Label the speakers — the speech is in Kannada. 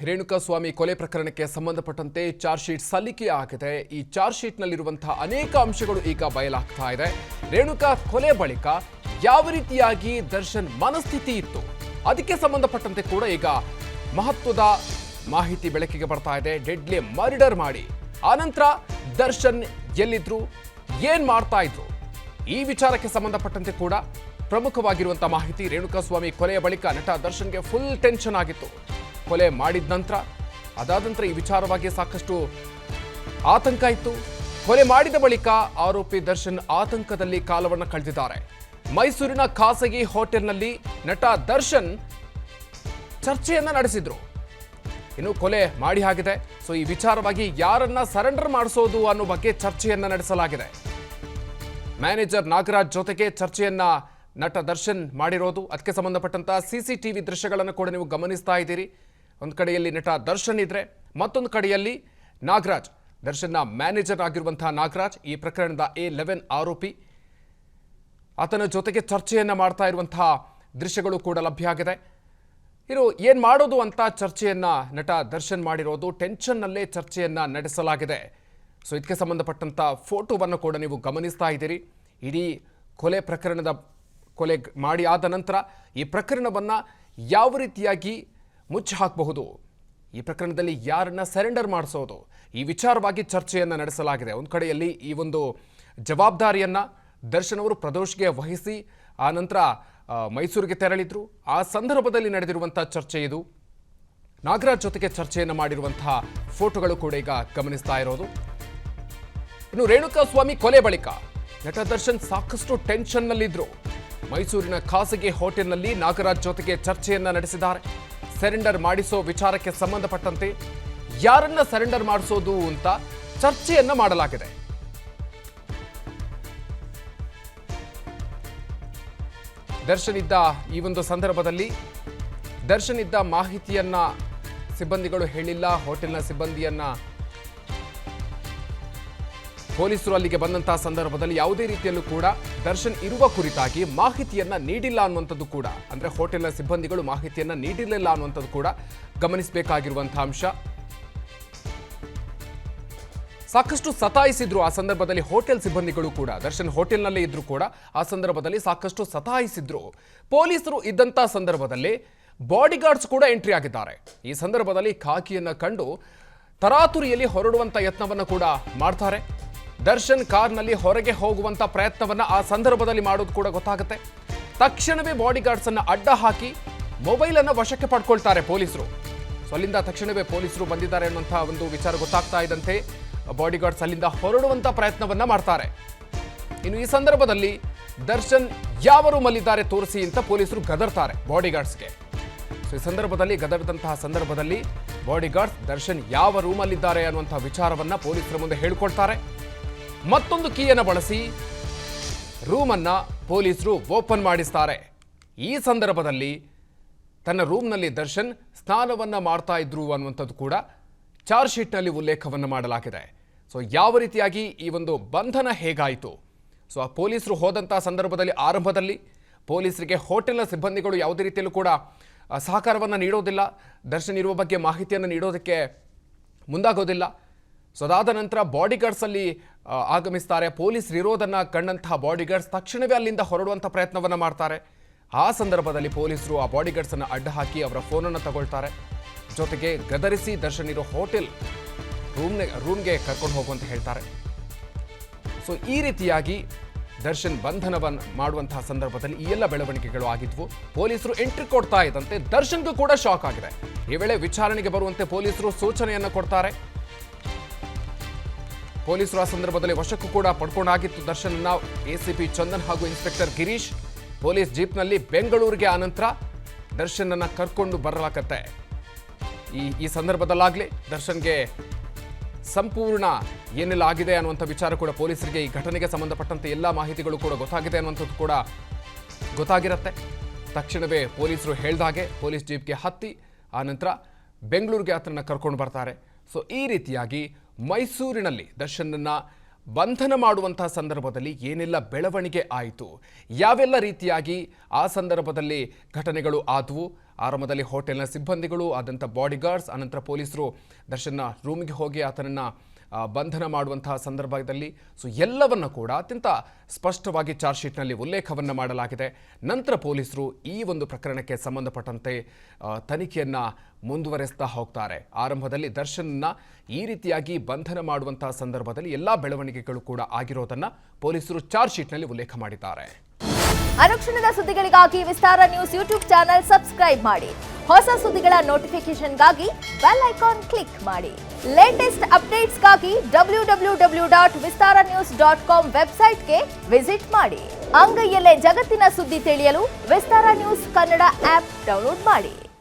Speaker 1: ರೇಣುಕಾಸ್ವಾಮಿ ಕೊಲೆ ಪ್ರಕರಣಕ್ಕೆ ಸಂಬಂಧಪಟ್ಟಂತೆ ಚಾರ್ಜ್ ಶೀಟ್ ಸಲ್ಲಿಕೆ ಆಗಿದೆ. ಈ ಚಾರ್ಜ್ ಶೀಟ್ ನಲ್ಲಿರುವಂತಹ ಅನೇಕ ಅಂಶಗಳು ಈಗ ಬಯಲಾಗ್ತಾ ಇದೆ. ರೇಣುಕಾ ಕೊಲೆ ಬಳಿಕ ಯಾವ ರೀತಿಯಾಗಿ ದರ್ಶನ್ ಮನಸ್ಥಿತಿ ಇತ್ತು, ಅದಕ್ಕೆ ಸಂಬಂಧಪಟ್ಟಂತೆ ಕೂಡ ಈಗ ಮಹತ್ವದ ಮಾಹಿತಿ ಬೆಳಕಿಗೆ ಬರ್ತಾ ಇದೆ. ಡೆಡ್ಲಿ ಮರ್ಡರ್ ಮಾಡಿ ಆನಂತರ ದರ್ಶನ್ ಎಲ್ಲಿದ್ರು, ಏನ್ ಮಾಡ್ತಾ ಇದ್ರು, ಈ ವಿಚಾರಕ್ಕೆ ಸಂಬಂಧಪಟ್ಟಂತೆ ಕೂಡ ಪ್ರಮುಖವಾಗಿರುವಂತಹ ಮಾಹಿತಿ. ರೇಣುಕಾಸ್ವಾಮಿ ಕೊಲೆಯ ಬಳಿಕ ನಟ ದರ್ಶನ್ಗೆ ಫುಲ್ ಟೆನ್ಷನ್ ಆಗಿತ್ತು. ಕೊಲೆ ಮಾಡಿದ ನಂತರ ಅದಾದ ನಂತರ ಈ ವಿಚಾರವಾಗಿ ಸಾಕಷ್ಟು ಆತಂಕ ಇತ್ತು. ಕೊಲೆ ಮಾಡಿದ ಬಳಿಕ ಆರೋಪಿ ದರ್ಶನ್ ಆತಂಕದಲ್ಲಿ ಕಾಲವನ್ನು ಕಳೆದಿದ್ದಾರೆ. ಮೈಸೂರಿನ ಖಾಸಗಿ ಹೋಟೆಲ್ನಲ್ಲಿ ನಟ ದರ್ಶನ್ ಚರ್ಚೆಯನ್ನ ನಡೆಸಿದ್ರು. ಇನ್ನು ಕೊಲೆ ಮಾಡಿ ಆಗಿದೆ. ಸೊ ಈ ವಿಚಾರವಾಗಿ ಯಾರನ್ನ ಸರೆಂಡರ್ ಮಾಡಿಸೋದು ಅನ್ನೋ ಬಗ್ಗೆ ಚರ್ಚೆಯನ್ನ ನಡೆಸಲಾಗಿದೆ. ಮ್ಯಾನೇಜರ್ ನಾಗರಾಜ್ ಜೊತೆಗೆ ಚರ್ಚೆಯನ್ನ ನಟ ದರ್ಶನ್ ಮಾಡಿರೋದು. ಅದಕ್ಕೆ ಸಂಬಂಧಪಟ್ಟಂತಹ ಸಿಸಿಟಿವಿ ದೃಶ್ಯಗಳನ್ನು ಕೂಡ ನೀವು ಗಮನಿಸ್ತಾ ಇದ್ದೀರಿ. ಒಂದು ಕಡೆಯಲ್ಲಿ ನಟ ದರ್ಶನ್ ಇದ್ರೆ, ಮತ್ತೊಂದು ಕಡೆಯಲ್ಲಿ ನಾಗರಾಜ್, ದರ್ಶನ್ನ ಮ್ಯಾನೇಜರ್ ಆಗಿರುವಂತಹ ನಾಗರಾಜ್, ಈ ಪ್ರಕರಣದ A11 ಆರೋಪಿ, ಆತನ ಜೊತೆಗೆ ಚರ್ಚೆಯನ್ನ ಮಾಡ್ತಾ ಇರುವಂತಹ ದೃಶ್ಯಗಳು ಕೂಡ ಲಭ್ಯ ಆಗಿದೆ. ಇನ್ನು ಏನ್ ಮಾಡೋದು ಅಂತ ಚರ್ಚೆಯನ್ನ ನಟ ದರ್ಶನ್ ಮಾಡಿರೋದು. ಟೆನ್ಷನ್ನಲ್ಲೇ ಚರ್ಚೆಯನ್ನ ನಡೆಸಲಾಗಿದೆ. ಸೊ ಇದಕ್ಕೆ ಸಂಬಂಧಪಟ್ಟಂತ ಫೋಟೋವನ್ನು ಕೂಡ ನೀವು ಗಮನಿಸ್ತಾ ಇದ್ದೀರಿ. ಇಡೀ ಕೊಲೆ ಮಾಡಿ ಆದ ನಂತರ ಈ ಪ್ರಕರಣವನ್ನ ಯಾವ ರೀತಿಯಾಗಿ ಮುಚ್ಚಿ ಹಾಕಬಹುದು, ಈ ಪ್ರಕರಣದಲ್ಲಿ ಯಾರನ್ನ ಸರೆಂಡರ್ ಮಾಡಿಸೋದು, ಈ ವಿಚಾರವಾಗಿ ಚರ್ಚೆಯನ್ನ ನಡೆಸಲಾಗಿದೆ. ಒಂದು ಕಡೆಯಲ್ಲಿ ಈ ಒಂದು ಜವಾಬ್ದಾರಿಯನ್ನ ದರ್ಶನ್ ಅವರು ಪ್ರದೋಷ್ಗೆ ವಹಿಸಿ ಆ ನಂತರ ಮೈಸೂರಿಗೆ ತೆರಳಿದ್ರು. ಆ ಸಂದರ್ಭದಲ್ಲಿ ನಡೆದಿರುವಂತಹ ಚರ್ಚೆ ಇದು. ನಾಗರಾಜ್ ಜೊತೆಗೆ ಚರ್ಚೆಯನ್ನು ಮಾಡಿರುವಂತಹ ಫೋಟೋಗಳು ಕೂಡ ಈಗ ಗಮನಿಸ್ತಾ ಇರೋದು. ಇನ್ನು ರೇಣುಕಾಸ್ವಾಮಿ ಕೊಲೆ ಬಳಿಕ ನಟ ದರ್ಶನ್ ಸಾಕಷ್ಟು ಟೆನ್ಷನ್ನಲ್ಲಿದ್ರು. ಮೈಸೂರಿನ ಖಾಸಗಿ ಹೋಟೆಲ್ನಲ್ಲಿ ನಾಗರಾಜ್ ಜೊತೆಗೆ ಚರ್ಚೆಯನ್ನ ನಡೆಸಿದ್ದಾರೆ. ಸರೆಂಡರ್ ಮಾಡಿಸೋ ವಿಚಾರಕ್ಕೆ ಸಂಬಂಧಪಟ್ಟಂತೆ ಯಾರನ್ನ ಸರೆಂಡರ್ ಮಾಡಿಸೋದು ಅಂತ ಚರ್ಚೆಯನ್ನ ಮಾಡಲಾಗಿದೆ. ದರ್ಶನ್ ಇದ್ದ ಈ ಒಂದು ಸಂದರ್ಭದಲ್ಲಿ ದರ್ಶನ್ ಇದ್ದ ಮಾಹಿತಿಯನ್ನ ಸಿಬ್ಬಂದಿಗಳು ಹೇಳಿಲ್ಲ. ಹೋಟೆಲ್ನ ಸಿಬ್ಬಂದಿಯನ್ನ ಪೊಲೀಸರು ಅಲ್ಲಿಗೆ ಬಂದಂತಹ ಸಂದರ್ಭದಲ್ಲಿ ಯಾವುದೇ ರೀತಿಯಲ್ಲೂ ಕೂಡ ದರ್ಶನ್ ಇರುವ ಕುರಿತಾಗಿ ಮಾಹಿತಿಯನ್ನ ನೀಡಿಲ್ಲ ಅನ್ನುವಂಥದ್ದು ಕೂಡ, ಅಂದ್ರೆ ಹೋಟೆಲ್ನ ಸಿಬ್ಬಂದಿಗಳು ಮಾಹಿತಿಯನ್ನ ನೀಡಿರಲಿಲ್ಲ ಅನ್ನುವಂಥದ್ದು ಕೂಡ ಗಮನಿಸಬೇಕಾಗಿರುವಂತಹ ಅಂಶ. ಸಾಕಷ್ಟು ಸತಾಯಿಸಿದ್ರು ಆ ಸಂದರ್ಭದಲ್ಲಿ ಹೋಟೆಲ್ ಸಿಬ್ಬಂದಿಗಳು ಕೂಡ. ದರ್ಶನ್ ಹೋಟೆಲ್ನಲ್ಲೇ ಇದ್ರು ಕೂಡ ಆ ಸಂದರ್ಭದಲ್ಲಿ ಸಾಕಷ್ಟು ಸತಾಯಿಸಿದ್ರು. ಪೊಲೀಸರು ಇದ್ದಂತಹ ಸಂದರ್ಭದಲ್ಲಿ ಬಾಡಿಗಾರ್ಡ್ಸ್ ಕೂಡ ಎಂಟ್ರಿ ಆಗಿದ್ದಾರೆ. ಈ ಸಂದರ್ಭದಲ್ಲಿ ಖಾಕಿಯನ್ನ ಕಂಡು ತರಾತುರಿಯಲ್ಲಿ ಹೊರಡುವಂತ ಯತ್ನವನ್ನ ಕೂಡ ಮಾಡ್ತಾರೆ. ದರ್ಶನ್ ಕಾರ್ನಲ್ಲಿ ಹೊರಗೆ ಹೋಗುವಂತ ಪ್ರಯತ್ನವನ್ನ ಆ ಸಂದರ್ಭದಲ್ಲಿ ಮಾಡೋದು ಕೂಡ ಗೊತ್ತಾಗುತ್ತೆ. ತಕ್ಷಣವೇ ಬಾಡಿಗಾರ್ಡ್ಸ್ ಅನ್ನ ಅಡ್ಡ ಹಾಕಿ ಮೊಬೈಲ್ ಅನ್ನ ವಶಕ್ಕೆ ಪಡ್ಕೊಳ್ತಾರೆ ಪೊಲೀಸರು. ಸೊ ಅಲ್ಲಿಂದ ತಕ್ಷಣವೇ ಪೊಲೀಸರು ಬಂದಿದ್ದಾರೆ ಅನ್ನುವಂತಹ ಒಂದು ವಿಚಾರ ಗೊತ್ತಾಗ್ತಾ ಇದ್ದಂತೆ ಬಾಡಿಗಾರ್ಡ್ಸ್ ಅಲ್ಲಿಂದ ಹೊರಡುವಂತ ಪ್ರಯತ್ನವನ್ನ ಮಾಡ್ತಾರೆ. ಇನ್ನು ಈ ಸಂದರ್ಭದಲ್ಲಿ ದರ್ಶನ್ ಯಾವ ರೂಮಲ್ಲಿದ್ದಾರೆ ತೋರಿಸಿ ಅಂತ ಪೊಲೀಸರು ಗದರ್ತಾರೆ ಬಾಡಿಗಾರ್ಡ್ಸ್ಗೆ. ಸೊ ಈ ಸಂದರ್ಭದಲ್ಲಿ ಗದರ್ದಂತಹ ಸಂದರ್ಭದಲ್ಲಿ ಬಾಡಿಗಾರ್ಡ್ಸ್ ದರ್ಶನ್ ಯಾವ ರೂಮಲ್ಲಿದ್ದಾರೆ ಅನ್ನುವಂತಹ ವಿಚಾರವನ್ನ ಪೊಲೀಸರ ಮುಂದೆ ಹೇಳ್ಕೊಳ್ತಾರೆ. ಮತ್ತೊಂದು ಕೀಯನ್ನು ಬಳಸಿ ರೂಮನ್ನ ಪೊಲೀಸರು ಓಪನ್ ಮಾಡಿಸ್ತಾರೆ. ಈ ಸಂದರ್ಭದಲ್ಲಿ ತನ್ನ ರೂಮ್ನಲ್ಲಿ ದರ್ಶನ್ ಸ್ನಾನವನ್ನ ಮಾಡ್ತಾ ಇದ್ರು ಅನ್ನುವಂಥದ್ದು ಕೂಡ ಚಾರ್ಜ್ ಶೀಟ್ನಲ್ಲಿ ಉಲ್ಲೇಖವನ್ನು ಮಾಡಲಾಗಿದೆ. ಸೊ ಯಾವ ರೀತಿಯಾಗಿ ಈ ಒಂದು ಬಂಧನ ಹೇಗಾಯಿತು, ಸೊ ಆ ಪೊಲೀಸರು ಹೋದಂತಹ ಸಂದರ್ಭದಲ್ಲಿ ಆರಂಭದಲ್ಲಿ ಪೊಲೀಸರಿಗೆ ಹೋಟೆಲ್ನ ಸಿಬ್ಬಂದಿಗಳು ಯಾವುದೇ ರೀತಿಯಲ್ಲೂ ಕೂಡ ಸಹಕಾರವನ್ನು ನೀಡೋದಿಲ್ಲ, ದರ್ಶನ್ ಇರುವ ಬಗ್ಗೆ ಮಾಹಿತಿಯನ್ನು ನೀಡೋದಕ್ಕೆ ಮುಂದಾಗೋದಿಲ್ಲ. ಸೊ ಅದಾದ ನಂತರ ಬಾಡಿಗಾರ್ಡ್ಸ್ ಅಲ್ಲಿ ಆಗಮಿಸ್ತಾರೆ. ಪೊಲೀಸರು ಇರೋದನ್ನ ಕಂಡಂತಹ ಬಾಡಿಗಾರ್ಡ್ಸ್ ತಕ್ಷಣವೇ ಅಲ್ಲಿಂದ ಹೊರಡುವಂಥ ಪ್ರಯತ್ನವನ್ನು ಮಾಡ್ತಾರೆ. ಆ ಸಂದರ್ಭದಲ್ಲಿ ಪೊಲೀಸರು ಆ ಬಾಡಿಗಾರ್ಡ್ಸ್ ಅನ್ನು ಅಡ್ಡ ಹಾಕಿ ಅವರ ಫೋನನ್ನು ತಗೊಳ್ತಾರೆ. ಜೊತೆಗೆ ಗದರಿಸಿ ದರ್ಶನ್ ಇರೋ ಹೋಟೆಲ್ ರೂಮ್ಗೆ ಕರ್ಕೊಂಡು ಹೋಗುವಂತ ಹೇಳ್ತಾರೆ. ಸೊ ಈ ರೀತಿಯಾಗಿ ದರ್ಶನ್ ಬಂಧನವನ್ನು ಮಾಡುವಂತಹ ಸಂದರ್ಭದಲ್ಲಿ ಈ ಎಲ್ಲ ಬೆಳವಣಿಗೆಗಳು ಆಗಿದ್ವು. ಪೊಲೀಸರು ಎಂಟ್ರಿ ಕೊಡ್ತಾ ಇದ್ದಂತೆ ದರ್ಶನ್ಗೂ ಕೂಡ ಶಾಕ್ ಆಗಿದೆ. ಈ ವೇಳೆ ವಿಚಾರಣೆಗೆ ಬರುವಂತೆ ಪೊಲೀಸರು ಸೂಚನೆಯನ್ನು ಕೊಡ್ತಾರೆ. ಪೊಲೀಸರು ಆ ಸಂದರ್ಭದಲ್ಲಿ ವಶಕ್ಕೂ ಕೂಡ ಪಡ್ಕೊಂಡಾಗಿತ್ತು ದರ್ಶನ್ನ. ACP ಚಂದನ್ ಹಾಗೂ ಇನ್ಸ್ಪೆಕ್ಟರ್ ಗಿರೀಶ್ ಪೊಲೀಸ್ ಜೀಪ್ನಲ್ಲಿ ಬೆಂಗಳೂರಿಗೆ ಆನಂತರ ದರ್ಶನ್ನ ಕರ್ಕೊಂಡು ಬರಲಾಗತ್ತೆ. ಈ ಸಂದರ್ಭದಲ್ಲಾಗಲೇ ದರ್ಶನ್ಗೆ ಸಂಪೂರ್ಣ ಏನೆಲ್ಲ ಆಗಿದೆ ಅನ್ನುವಂಥ ವಿಚಾರ ಕೂಡ ಪೊಲೀಸರಿಗೆ ಈ ಘಟನೆಗೆ ಸಂಬಂಧಪಟ್ಟಂತೆ ಎಲ್ಲ ಮಾಹಿತಿಗಳು ಕೂಡ ಗೊತ್ತಾಗಿದೆ ಅನ್ನುವಂಥದ್ದು ಕೂಡ ಗೊತ್ತಾಗಿರುತ್ತೆ. ತಕ್ಷಣವೇ ಪೊಲೀಸರು ಹೇಳ್ದಾಗೆ ಪೊಲೀಸ್ ಜೀಪ್ಗೆ ಹತ್ತಿ ಆನಂತರ ಬೆಂಗಳೂರಿಗೆ ಆತನನ್ನು ಕರ್ಕೊಂಡು ಬರ್ತಾರೆ. ಸೊ ಈ ರೀತಿಯಾಗಿ ಮೈಸೂರಿನಲ್ಲಿ ದರ್ಶನನ್ನ ಬಂಧನ ಮಾಡುವಂತಹ ಸಂದರ್ಭದಲ್ಲಿ ಏನೆಲ್ಲ ಬೆಳವಣಿಗೆ ಆಯಿತು, ಯಾವೆಲ್ಲ ರೀತಿಯಾಗಿ ಆ ಸಂದರ್ಭದಲ್ಲಿ ಘಟನೆಗಳು ಆದವು, ಆರಂಭದಲ್ಲಿ ಹೋಟೆಲ್ನ ಸಿಬ್ಬಂದಿಗಳು ಆದಂಥ ಬಾಡಿಗಾರ್ಡ್ಸ್ ಅನಂತರ ಪೊಲೀಸರು ದರ್ಶನ್ನ ರೂಮಿಗೆ ಹೋಗಿ ಆತನನ್ನು ಬಂಧನ ಮಾಡುವಂತಹ ಸಂದರ್ಭದಲ್ಲಿ ಎಲ್ಲವನ್ನ ಕೂಡ ಅತ್ಯಂತ ಸ್ಪಷ್ಟವಾಗಿ ಚಾರ್ಜ್ ಶೀಟ್ನಲ್ಲಿ ಉಲ್ಲೇಖವನ್ನು ಮಾಡಲಾಗಿದೆ. ನಂತರ ಪೊಲೀಸರು ಈ ಒಂದು ಪ್ರಕರಣಕ್ಕೆ ಸಂಬಂಧಪಟ್ಟಂತೆ ತನಿಖೆಯನ್ನು ಮುಂದುವರೆಸ್ತಾ ಹೋಗ್ತಾರೆ. ಆರಂಭದಲ್ಲಿ ದರ್ಶನ್ನ ಈ ರೀತಿಯಾಗಿ ಬಂಧನ ಮಾಡುವಂತಹ ಸಂದರ್ಭದಲ್ಲಿ ಎಲ್ಲ ಬೆಳವಣಿಗೆಗಳು ಕೂಡ ಆಗಿರೋದನ್ನ ಪೊಲೀಸರು ಚಾರ್ಜ್ ಶೀಟ್ನಲ್ಲಿ ಉಲ್ಲೇಖ ಮಾಡಿದ್ದಾರೆ.
Speaker 2: ಅನುಕ್ಷಣದ ಸುದ್ದಿಗಳಿಗಾಗಿ ವಿಸ್ತಾರ ನ್ಯೂಸ್ ಯೂಟ್ಯೂಬ್ ಚಾನೆಲ್ ಸಬ್ಸ್ಕ್ರೈಬ್ ಮಾಡಿ. ಹೊಸ ಸುದ್ದಿಗಳ ನೋಟಿಫಿಕೇಶನ್ಗಾಗಿ ಬೆಲ್ ಐಕಾನ್ ಕ್ಲಿಕ್ ಮಾಡಿ. ಲೇಟೆಸ್ಟ್ ಅಪ್ಡೇಟ್ಸ್ಗಾಗಿ www.vistaranews.com ವೆಬ್ಸೈಟ್ಗೆ ವಿಸಿಟ್ ಮಾಡಿ. ಅಂಗೈಯಲ್ಲೇ ಜಗತ್ತಿನ ಸುದ್ದಿ ತಿಳಿಯಲು ವಿಸ್ತಾರ ನ್ಯೂಸ್ ಕನ್ನಡ ಆಪ್ ಡೌನ್ಲೋಡ್ ಮಾಡಿ.